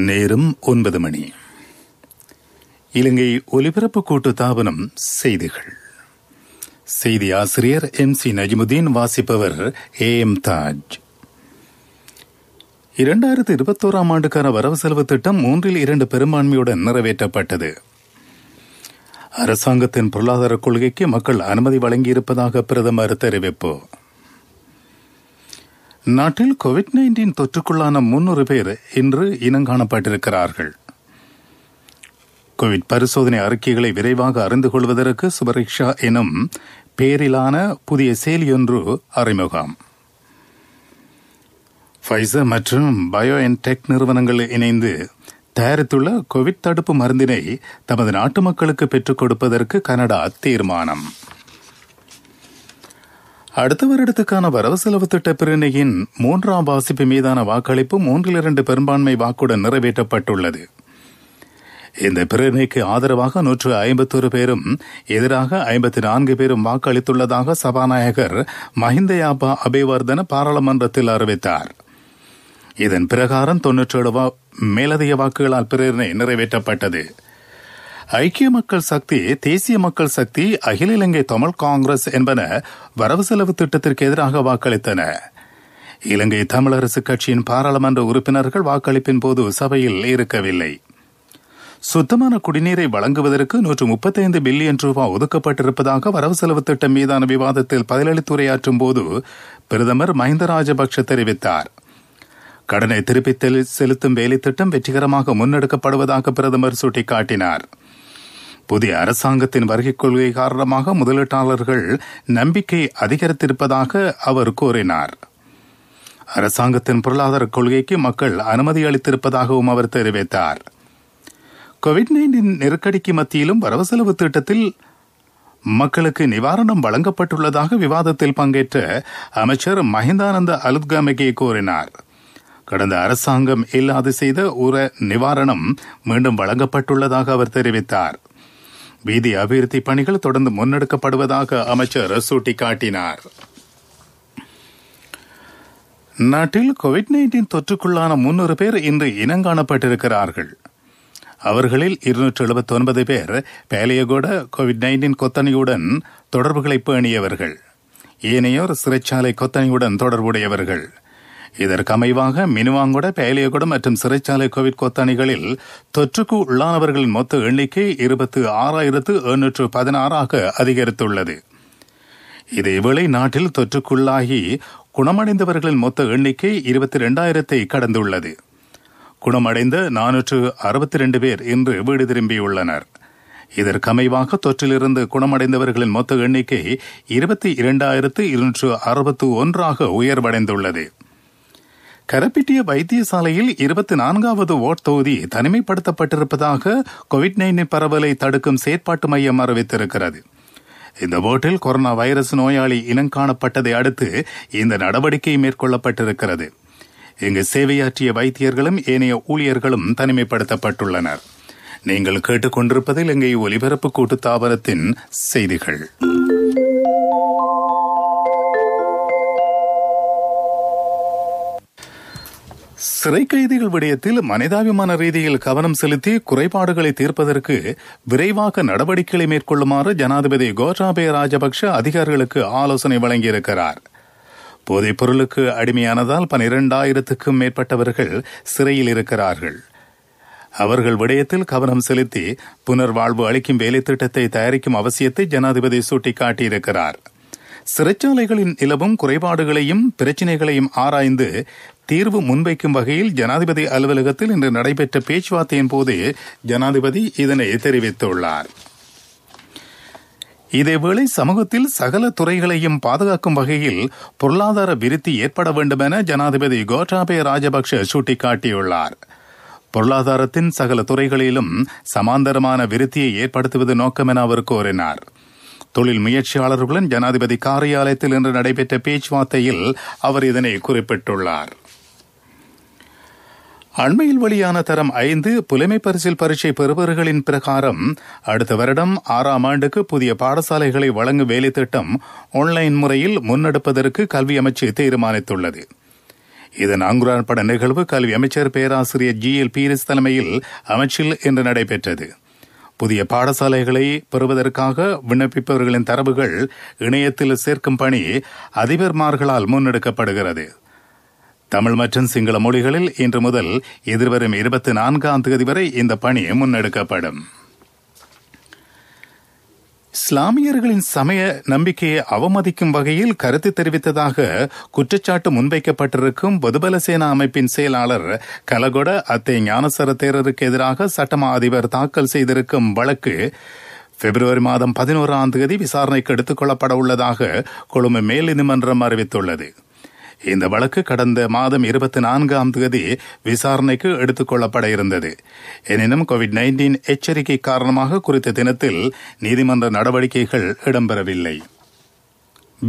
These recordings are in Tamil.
நேரம் 9 மணி. இலங்கை ஒலிபரப்பு கூட்டுத்தாபனம் செய்திகள். செய்தி ஆசிரியர் MC நஜிமுதீன். வாசிப்பவர் AM தாஜ். 2021 ஆண்டுக்கான வரவு செலவு திட்டம் 3/2 பெரும்பான்மையுடன் நிறைவேற்றப்பட்டது. அரசாங்கத்தின் பொருளாதார கொள்கைக்கு மக்கள் அனுமதி வழங்கியிருப்பதாக பிரதமர் தெரிவிப்பு. நாட்டில் கோவிட்-19 தொற்றுக்குள்ளான 300 பேர் இன்று இனங்காணப்பட்டிருக்கிறார்கள். கோவிட் பரிசோதனை அறிக்கைகளை விரைவாக அறிந்து கொள்வதற்கு சுபரக்ஷா எனும் பெயரிலான புதிய செயலியொன்று அறிமுகம். ஃபைசர் மற்றும் பயோஎன்டெக் நிறுவனங்கள் இணைந்து தயாரித்துள்ள கோவிட் தடுப்பு மருந்தினை தமது நாட்டு மக்களுக்கு பெற்றுக் கொடுப்பதற்கு கனடா தீர்மானம். அடுத்த வருடத்துக்கான வரவு செலவு திட்ட பிரேரணையின் 3ஆம் வாசிப்பு மீதான வாக்களிப்பு 3/2 பெரும்பான்மை வாக்குடன் நிறைவேற்றப்பட்டுள்ளது. இந்த பிரேரணைக்கு ஆதரவாக 151 பேரும் எதிராக 54 பேரும் வாக்களித்துள்ளதாக சபாநாயகர் மஹிந்த அபேவர்தன பாராளுமன்றத்தில் அறிவித்தார். இதன் பிரகாரம் 97 மேலதிக வாக்குகளால் பிரேரணை நிறைவேற்றப்பட்டது. ஐக்கிய மக்கள் சக்தி, தேசிய மக்கள் சக்தி, அகில இலங்கை தமிழ் காங்கிரஸ் என்பன வரவு செலவு திட்டத்திற்கு எதிராக வாக்களித்தன. இலங்கை தமிழரசு கட்சியின் பாராளுமன்ற உறுப்பினர்கள் வாக்களிப்பின் போது சபையில் இருக்கவில்லை. சுத்தமான குடிநீரை வழங்குவதற்கு 135 பில்லியன் ரூபாய் ஒதுக்கப்பட்டிருப்பதாக வரவு செலவு திட்டம் மீதான விவாதத்தில் பதிலளித்து உரையாற்றும் போது பிரதமர் மஹிந்த ராஜபக்ஷ தெரிவித்தார். கடனை திருப்பி செலுத்தும் வேலை திட்டம் வெற்றிகரமாக முன்னெடுக்கப்படுவதாக பிரதமர் சுட்டிக்காட்டினார். புதிய அரசாங்கத்தின் வருகை கொள்கை காரணமாக முதலீட்டாளர்கள் நம்பிக்கை அதிகரித்திருப்பதாக அவர் கூறினார். அரசாங்கத்தின் பொருளாதார கொள்கைக்கு மக்கள் அனுமதி அளித்திருப்பதாகவும் அவர் தெரிவித்தார். கோவிட்-19 நெருக்கடிக்கு மத்தியிலும் வரவு செலவு திட்டத்தில் மக்களுக்கு நிவாரணம் வழங்கப்பட்டுள்ளதாக விவாதத்தில் பங்கேற்ற அமைச்சர் மஹிந்தானந்த அலுத்கமகே கூறினார். கடந்த அரசாங்கம் இல்லாது செய்த ஒரு நிவாரணம் மீண்டும் வழங்கப்பட்டுள்ளதாக அவர் தெரிவித்தார். வீதி அபிவிருத்தி பணிகள் தொடர்ந்து முன்னெடுக்கப்படுவதாக அமைச்சர் சுட்டிக்காட்டினார். நாட்டில் கோவிட்-19 தொற்றுக்குள்ளான 300 பேர் இன்று இனங்காணப்பட்டிருக்கிறார்கள். அவர்களில் 279 பேர் பேலியகோட கோவிட்-19 கொத்தணியுடன் தொடர்புகளை பேணியவர்கள். ஏனையோர் சிறைச்சாலை கொத்தணியுடன் தொடர்புடையவர்கள். இதற்கமைவாக மினுவாங்கொட, பேலியகொட மற்றும் சிறைச்சாலை கோவிட் கொத்தணிகளில் தொற்றுக்கு உள்ளானவர்களின் மொத்த எண்ணிக்கை 26,716 அதிகரித்துள்ளது. இதேவேளை நாட்டில் தொற்றுக்குள்ளாகி குணமடைந்தவர்களின் மொத்த எண்ணிக்கை 22,000 கடந்துள்ளது. குணமடைந்த 462 பேர் இன்று வீடு திரும்பியுள்ளனர். இதற்கமைவாக தொற்றிலிருந்து குணமடைந்தவர்களின் மொத்த எண்ணிக்கை 22,261 உயர்வடைந்துள்ளது. கரப்பிட்டிய வைத்தியசாலையில் 24வது வார்டு தொகுதி தனிமைப்படுத்தப்பட்டிருப்பதாக கோவிட்-19 பரவலை தடுக்கும் செயற்பாட்டு மையம் அறிவித்திருக்கிறது. இந்த வார்டில் கொரோனா வைரஸ் நோயாளி இனங்காணப்பட்டதை அடுத்து இந்த நடவடிக்கை மேற்கொள்ளப்பட்டிருக்கிறது. இங்கு சேவையாற்றிய வைத்தியர்களும் ஏனைய ஊழியர்களும் தனிமைப்படுத்தப்பட்டுள்ளனர். நீங்கள் கேட்டுக்கொண்டிருப்பதில் இலங்கை ஒலிபரப்பு கூட்டுத்தாபனத்தின் செய்திகள். சிறை கைதிகள் விடயத்தில் மனிதாபிமான ரீதியில் கவனம் செலுத்தி குறைபாடுகளை தீர்ப்பதற்கு விரைவாக நடவடிக்கைகளை மேற்கொள்ளுமாறு ஜனாதிபதி கோட்டாபய ராஜபக்ஷ அதிகாரிகளுக்கு ஆலோசனை வழங்கியிருக்கிறார். போதைப் பொருளுக்கு அடிமையானதால் 12,000க்கும் மேற்பட்டவர்கள் சிறையில் இருக்கிறார்கள். அவர்கள் விடயத்தில் கவனம் செலுத்தி புனர்வாழ்வு அளிக்கும் வேலை திட்டத்தை தயாரிக்கும் அவசியத்தை ஜனாதிபதி சுட்டிக்காட்டியிருக்கிறார். சிறைச்சாலைகளின் நிலவும் குறைபாடுகளையும் பிரச்சினைகளையும் ஆராய்ந்து தீர்வு முன்வைக்கும் வகையில் ஜனாதிபதி அலுவலகத்தில் இன்று நடைபெற்ற பேச்சுவார்த்தையின் போது ஜனாதிபதி இதனை தெரிவித்துள்ளார். இதேவேளை சமூகத்தில் சகல துறைகளையும் பாதுகாக்கும் வகையில் பொருளாதார விருத்தி ஏற்பட வேண்டும் என ஜனாதிபதி கோட்டாபய ராஜபக்ஷ சுட்டிக்காட்டியுள்ளார். பொருளாதாரத்தின் சகல துறைகளிலும் சமாந்தரமான விருத்தியை ஏற்படுத்துவது நோக்கம் என அவர் கூறினார். தொழில் முயற்சியாளர்களுடன் ஜனாதிபதி காரியாலயத்தில் இன்று நடைபெற்ற பேச்சுவார்த்தையில் அவர் இதனை குறிப்பிட்டுள்ளார். அண்மையில் வெளியான தரம் 5 புலமை பரிசில் பரீட்சை பெறுபவர்களின் பிரகாரம் அடுத்த வருடம் 6ஆம் ஆண்டுக்கு புதிய பாடசாலைகளை வழங்கும் வேலை திட்டம் ஆன்லைன் முறையில் முன்னெடுப்பதற்கு கல்வி அமைச்சு தீர்மானித்துள்ளது. இதன் அங்குரார்ப்பண நிகழ்வு கல்வி அமைச்சர் பேராசிரியர் GL பீரிஸ் தலைமையில் அமைச்சில் இன்று நடைபெற்றது. புதிய பாடசாலைகளை பெறுவதற்காக விண்ணப்பிப்பவர்களின் தரவுகள் இணையத்தில் சேர்க்கும் பணி அதிபர்மார்களால் முன்னெடுக்கப்படுகிறது. தமிழ் மற்றும் சிங்கள மொழிகளில் இன்று முதல் எதிர்வரும் 24ஆம் தேதி வரை இந்த பணி முன்னெடுக்கப்படும். இஸ்லாமியர்களின் சமய நம்பிக்கையை அவமதிக்கும் வகையில் கருத்து தெரிவித்ததாக குற்றச்சாட்டு முன்வைக்கப்பட்டிருக்கும் பொதுபல சேனா அமைப்பின் செயலாளர் கலகொட அத்தே ஞானசர தேரருக்கு எதிராக சட்டமா அதிபர் தாக்கல் செய்திருக்கும் வழக்கு பிப்ரவரி மாதம் 11ஆம் தேதி விசாரணைக்கு எடுத்துக் கொள்ளப்பட உள்ளதாக கொழும்பு மேல் நீதிமன்றம் அறிவித்துள்ளது. இந்த வழக்கு கடந்த மாதம் 24ஆம் தேதி விசாரணைக்கு எடுத்துக் கொள்ளப்பட இருந்தது. எனினும் COVID-19 எச்சரிக்கை காரணமாக குறித்த தினத்தில் நீதிமன்ற நடவடிக்கைகள் இடம்பெறவில்லை.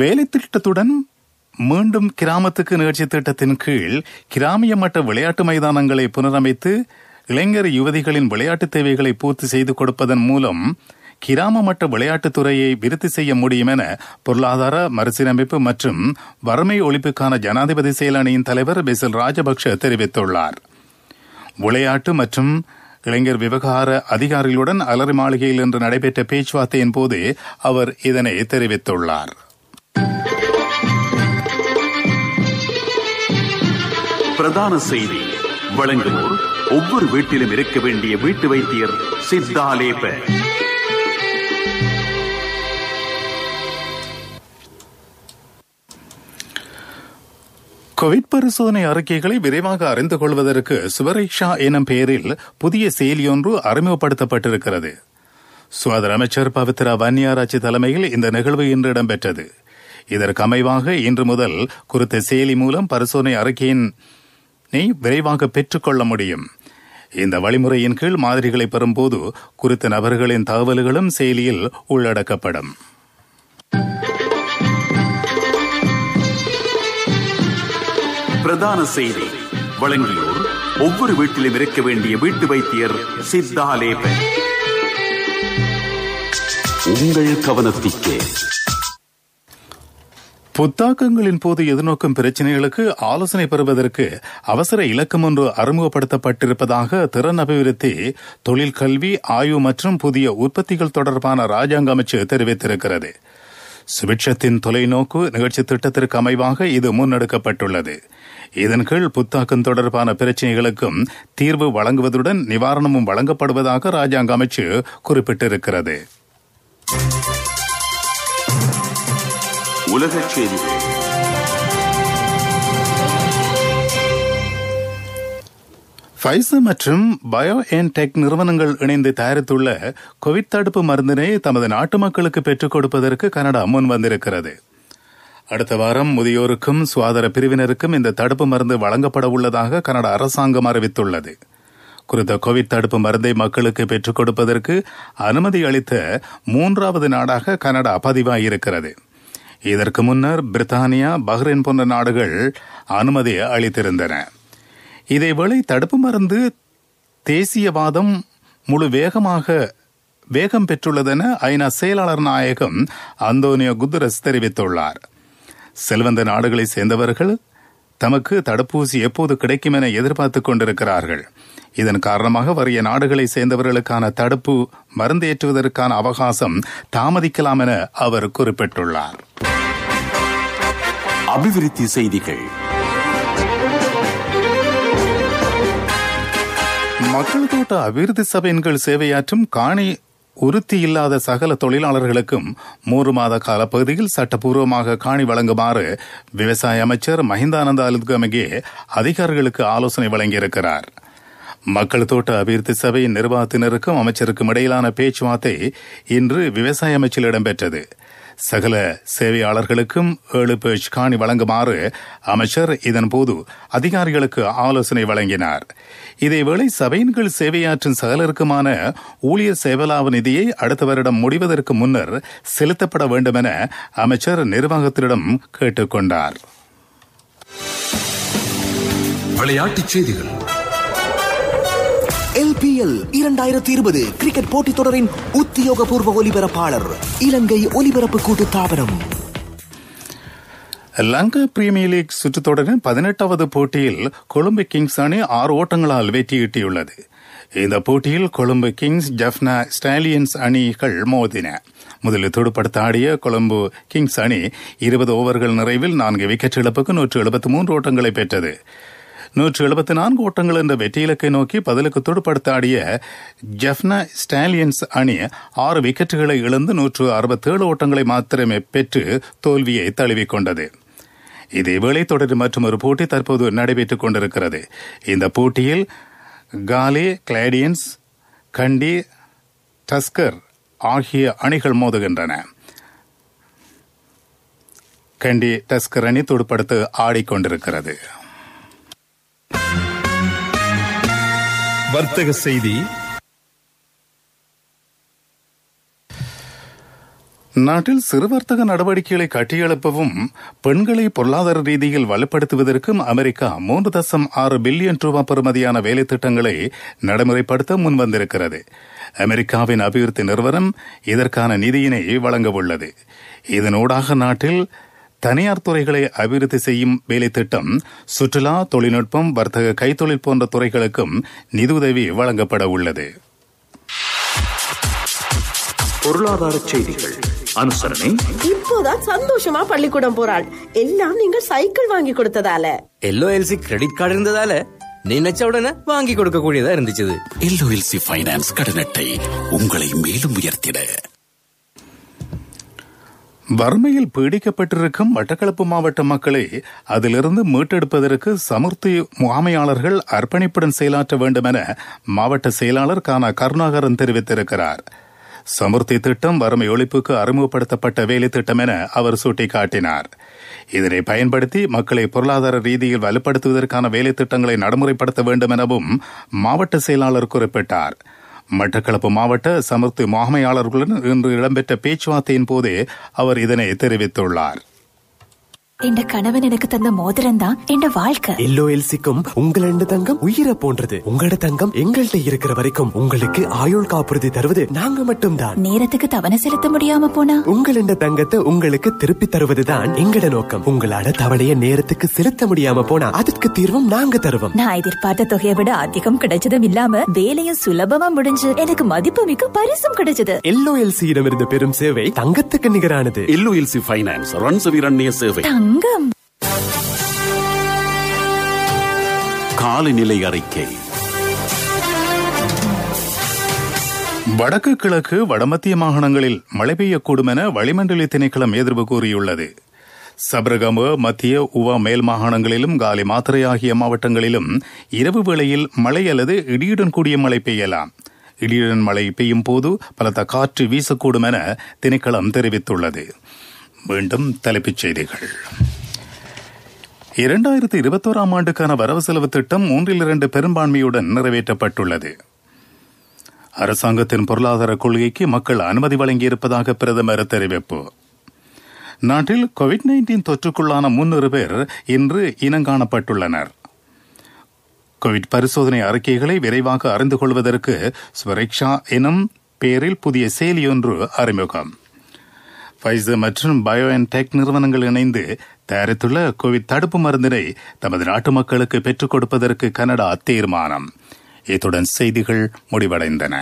வேலை திட்டத்துடன் மீண்டும் கிராமத்துக்கு நிகழ்ச்சி திட்டத்தின் கீழ் கிராமிய மட்ட விளையாட்டு மைதானங்களை புனரமைத்து இளைஞர் யுவதிகளின் விளையாட்டு தேவைகளை பூர்த்தி செய்து கொடுப்பதன் மூலம் கிராம மட்ட விளையாட்டுத் துறையை விருத்தி செய்ய முடியும் என பொருளாதார மறுசீரமைப்பு மற்றும் வறுமை ஒழிப்புக்கான ஜனாதிபதி செயலணியின் தலைவர் பெசில் ராஜபக்ஷ தெரிவித்துள்ளார். விளையாட்டு மற்றும் இளைஞர் விவகார அதிகாரிகளுடன் அலரி மாளிகையில் இன்று நடைபெற்ற பேச்சுவார்த்தையின் போது அவர் இதனை தெரிவித்துள்ளார். பிரதான செய்தி வழங்குவோர் ஒவ்வொரு வீட்டிலும் இருக்க வேண்டிய வீட்டு வைத்தியர் சித்தாலேப. கோவிட் பரிசோதனை அறிக்கைகளை விரைவாக அறிந்து கொள்வதற்கு சுவரேஷா எனும் பெயரில் புதிய செயலியொன்று அறிமுகப்படுத்தப்பட்டிருக்கிறது. சுகாதார அமைச்சர் பவித்ரா வன்னியாராச்சி தலைமையில் இந்த நிகழ்வு இன்று இடம்பெற்றது. இதற்கு அமைவாக இன்று முதல் குறித்த செயலி மூலம் பரிசோதனை அறிக்கையினை விரைவாக பெற்றுக்கொள்ள முடியும். இந்த வழிமுறையின் கீழ் மாதிரிகளை பெறும்போது குறித்த நபர்களின் தகவல்களும் செயலியில் உள்ளடக்கப்படும். பிரதான செய்தி வழங்கியோர் ஒவ்வொரு வீட்டிலும் இருக்க வேண்டிய வீட்டு வைத்தியர் சித்தாலேப. உங்கள் கவனத்திற்கு புத்தாக்கங்களின் போது எதிர்நோக்கும் பிரச்சினைகளுக்கு ஆலோசனை பெறுவதற்கு அவசர இலக்கம் ஒன்று அறிமுகப்படுத்தப்பட்டிருப்பதாக திறன் அபிவிருத்தி, தொழில் கல்வி, ஆய்வு மற்றும் புதிய உற்பத்திகள் தொடர்பான ராஜாங்க அமைச்சு தெரிவித்திருக்கிறது. சுபிட்சத்தின் தொலைநோக்கு நிகழ்ச்சி திட்டத்திற்கு அமைவாக இது முன்னெடுக்கப்பட்டுள்ளது. இதன் கீழ் புத்தாக்கம் தொடர்பான பிரச்சினைகளுக்கும் தீர்வு வழங்குவதுடன் நிவாரணமும் வழங்கப்படுவதாக ராஜாங்க அமைச்சு குறிப்பிட்டிருக்கிறது. உலகச் செய்திகள். ஃபைசர் மற்றும் BioNTech நிறுவனங்கள் இணைந்து தயாரித்துள்ள கோவிட் தடுப்பு மருந்தினை தமது நாட்டு மக்களுக்கு பெற்றுக் கொடுப்பதற்கு கனடா முன் வந்திருக்கிறது. அடுத்த வாரம் முதியோருக்கும் சுகாதார பிரிவினருக்கும் இந்த தடுப்பு மருந்து வழங்கப்பட உள்ளதாக கனடா அரசாங்கம் அறிவித்துள்ளது. குறித்த கோவிட் தடுப்பு மருந்தை மக்களுக்கு பெற்றுக் கொடுப்பதற்கு அனுமதி அளித்த 3வது நாடாக கனடா பதிவாகியிருக்கிறது. இதற்கு முன்னர் பிரித்தானியா, பஹ்ரைன் போன்ற நாடுகள் அனுமதி அளித்திருந்தன. இதேவேளை தடுப்பு மருந்து தேசியவாதம் முழு வேகம் பெற்றுள்ளதென ஐநா செயலாளர் நாயகம் அந்தோனியோ குத்தரஸ் தெரிவித்துள்ளார். செல்வந்த நாடுகளை சேர்ந்தவர்கள் தமக்கு தடுப்பூசி எப்போது கிடைக்கும் என எதிர்பார்த்துக் கொண்டிருக்கிறார்கள். இதன் காரணமாக வறிய நாடுகளை சேர்ந்தவர்களுக்கான தடுப்பு மருந்து ஏற்றுவதற்கான அவகாசம் தாமதிக்கலாம் என அவர் குறிப்பிட்டுள்ளார். அபிவிருத்தி செய்திகள். மக்கள் தோட்ட அபிவிருத்தி சபையின் சேவையாற்றும் காணி உறுதி இல்லாத சகல தொழிலாளர்களுக்கும் 3 மாத காலப்பகுதியில் சட்டப்பூர்வமாக காணி வழங்குமாறு விவசாய அமைச்சர் மஹிந்தானந்த அலுத்கமகே அதிகாரிகளுக்கு ஆலோசனை வழங்கியிருக்கிறார். மக்கள் தோட்ட அபிவிருத்தி சபையின் நிர்வாகத்தினருக்கும் அமைச்சருக்கும் இடையிலான பேச்சுவார்த்தை இன்று விவசாய அமைச்சில் இடம்பெற்றது. சகல சேவையாளர்களுக்கும் 7 பேஜ் காணி வழங்குமாறு அமைச்சர் இதன்போது அதிகாரிகளுக்கு ஆலோசனை வழங்கினார். இதேவேளை சபையின் கீழ் சேவையாற்றும் சகலருக்குமான ஊழியர் சேவலாப நிதியை அடுத்த வருடம் முடிவதற்கு முன்னர் செலுத்தப்பட வேண்டும் என அமைச்சர் நிர்வாகத்திடம் கேட்டுக் கொண்டார். விளையாட்டுச் செய்திகள். LPL 2020 கிரிக்கெட் போட்டித் தொடரின் உத்தியோகபூர்வ ஒலிபரப்பாளர் இலங்கை ஒலிபரப்பு கூட்டு தாபனம். லங்கா பிரீமியர் லீக் சுற்றுத்தொடரின் 18வது போட்டியில் கொழும்பு கிங்ஸ் அணி 6 ஓட்டங்களால் வெற்றியீட்டியுள்ளது. இந்த போட்டியில் கொழும்பு கிங்ஸ் ஜெஃப்னா ஸ்டாலியன்ஸ் அணிகள் மோதின. முதலில் துடுப்படுத்த ஆடிய கொழும்பு கிங்ஸ் அணி 20 ஓவர்கள் நிறைவில் 4 விக்கெட் இழப்புக்கு 173 ஓட்டங்களை பெற்றது. 174 ஓட்டங்கள் என்ற வெற்றி இலக்கை நோக்கி பதிலுக்கு துடுப்படுத்த ஆடிய ஜெஃப்னா ஸ்டாலியன்ஸ் அணி 6 விக்கெட்டுகளை இழந்து 167 ஓட்டங்களை மாத்திரமே பெற்று தோல்வியை தழுவிக்கொண்டது. இதேவேளை தொடர் மற்றும் ஒரு போட்டி தற்போது நடைபெற்றுக் கொண்டிருக்கிறது. இந்த போட்டியில் காலே கிளாடியன்ஸ், கண்டி, டஸ்கர் ஆகிய அணிகள் மோதுகின்றன. கண்டி டஸ்கர் அணி துடுப்படுத்து ஆடிக்கொண்டிருக்கிறது. வர்த்தக செய்தி. நாட்டில் சிறு வர்த்தக நடவடிக்கைகளை கட்டியெழுப்பவும் பெண்களை பொருளாதார ரீதியில் வலுப்படுத்துவதற்கும் அமெரிக்கா 3.6 பில்லியன் ரூபாய் பெறுமதியான வேலை திட்டங்களை நடைமுறைப்படுத்த முன்வந்திருக்கிறது. அமெரிக்காவின் அபிவிருத்தி நிறுவனம் இதற்கான நிதியினை வழங்கவுள்ளது. இதனூடாக நாட்டில் தனியார் துறைகளை அபிவிருத்தி செய்யும் வேலை திட்டம், சுற்றுலா, தொழில்நுட்பம், வர்த்தக, கைத்தொழில் போன்ற துறைகளுக்கும் நிதியுதவி வழங்கப்பட உள்ளது. பொருளாதார செய்திகள் அனுசரணை. இப்போதான் சந்தோஷமா பள்ளிக்கூடம் போறாள். எல்லாம் நீங்கள் சைக்கிள் வாங்கி கொடுத்ததால. LOLC கிரெடிட் கார்டு இருந்ததால நினைச்ச உடனே வாங்கி கொடுக்க கூடியதா இருந்துச்சு. LOLC ஃபைனான்ஸ் கடன் அட்டை உங்களை மேலும் உயர்த்திட. வறுமையில் பீடிக்கப்பட்டிருக்கும் மட்டக்களப்பு மாவட்ட மக்களை அதிலிருந்து மீட்டெடுப்பதற்கு சமுர்த்தி முகாமையாளர்கள் அர்ப்பணிப்புடன் செயலாற்ற வேண்டும் என மாவட்ட செயலாளர் கானா கருணாகரன் தெரிவித்திருக்கிறார். சமுர்த்தி திட்டம் வறுமை ஒழிப்புக்கு அறிமுகப்படுத்தப்பட்ட வேலை திட்டம் என அவர் சுட்டிக்காட்டினார். இதனை பயன்படுத்தி மக்களை பொருளாதார ரீதியில் வலுப்படுத்துவதற்கான வேலை திட்டங்களை நடைமுறைப்படுத்த வேண்டும் எனவும் மாவட்ட செயலாளர் குறிப்பிட்டார். மட்டக்களப்பு மாவட்ட சமுர்த்தி முகாமையாளர்களுடன் இன்று இடம்பெற்ற பேச்சுவார்த்தையின் போதே அவர் இதனை தெரிவித்துள்ளார். என் கணவன் எனக்கு தந்த மோதிரம் தான் என் வாழ்க்கை. LOLCக்கும் உங்களோட தங்கம் உயிரை போன்றது. உங்களோட தங்கம் எங்கள்கிட்ட இருக்கிற வரைக்கும் உங்களுக்கு ஆயுள் காப்புறுதி தருவது நாங்க மட்டும்தான். நேரத்துக்கு தவணை செலுத்த முடியாம போனா உங்களோட தங்கத்தை உங்களுக்கு திருப்பி தருவதுதான் எங்கட நோக்கம். உங்களோட தவணையை நேரத்துக்கு செலுத்த முடியாம போனா அதுக்கு தீர்வும் நாங்க தருவோம். நான் எதிர்பார்த்த தொகையை விட அதிகம் கிடைச்சதும் இல்லாம வேலையும் சுலபமா முடிஞ்சு எனக்கு மதிப்புமிக்க பரிசும் கிடைச்சது. LOLCயிடம் இருந்த பெரும் சேவை தங்கத்துக்கு நிகரானது. LOLC ஃபைனான்ஸ் ரன்சவிரண்ய சேவை. தங்கம் காலநிலை அறிக்கை. வடக்கு கிழக்கு வடமத்திய மாகாணங்களில் மழை பெய்யக்கூடும் என வளிமண்டல திணைக்களம் எதிர்ப்பு கூறியுள்ளது. சபரகம, மத்திய உவா மேல் மாகாணங்களிலும் காலி மாத்திரை ஆகிய மாவட்டங்களிலும் இரவு வேளையில் மழை அல்லது இடியுடன் கூடிய மழை பெய்யலாம். இடியுடன் மழை பெய்யும் போது பலத்த காற்று வீசக்கூடும் என திணைக்களம் தெரிவித்துள்ளது. மீண்டும் தலைப்புச் செய்திகள். 2021 ஆண்டுக்கான வரவு செலவு திட்டம் 3/2 பெரும்பான்மையுடன் நிறைவேற்றப்பட்டுள்ளது. அரசாங்கத்தின் பொருளாதார கொள்கைக்கு மக்கள் அனுமதி வழங்கியிருப்பதாக பிரதமர் தெரிவிப்பு. நாட்டில் கோவிட்-19 தொற்றுக்குள்ளான 300 பேர் இன்று இனங்காணப்பட்டுள்ளனர். கோவிட் பரிசோதனை அறிக்கைகளை விரைவாக அறிந்து கொள்வதற்கு ஸ்வரக்ஷா எனும் பெயரில் புதிய செயலியொன்று அறிமுகம். ஃபைசர் மற்றும் பயோஎன்டெக் நிறுவனங்கள் இணைந்து தயாரித்துள்ள கோவிட் தடுப்பு மருந்தினை தமது நாட்டு மக்களுக்கு பெற்றுக் கொடுப்பதற்கு கனடா தீர்மானம். இத்துடன் செய்திகள் முடிவடைந்தன.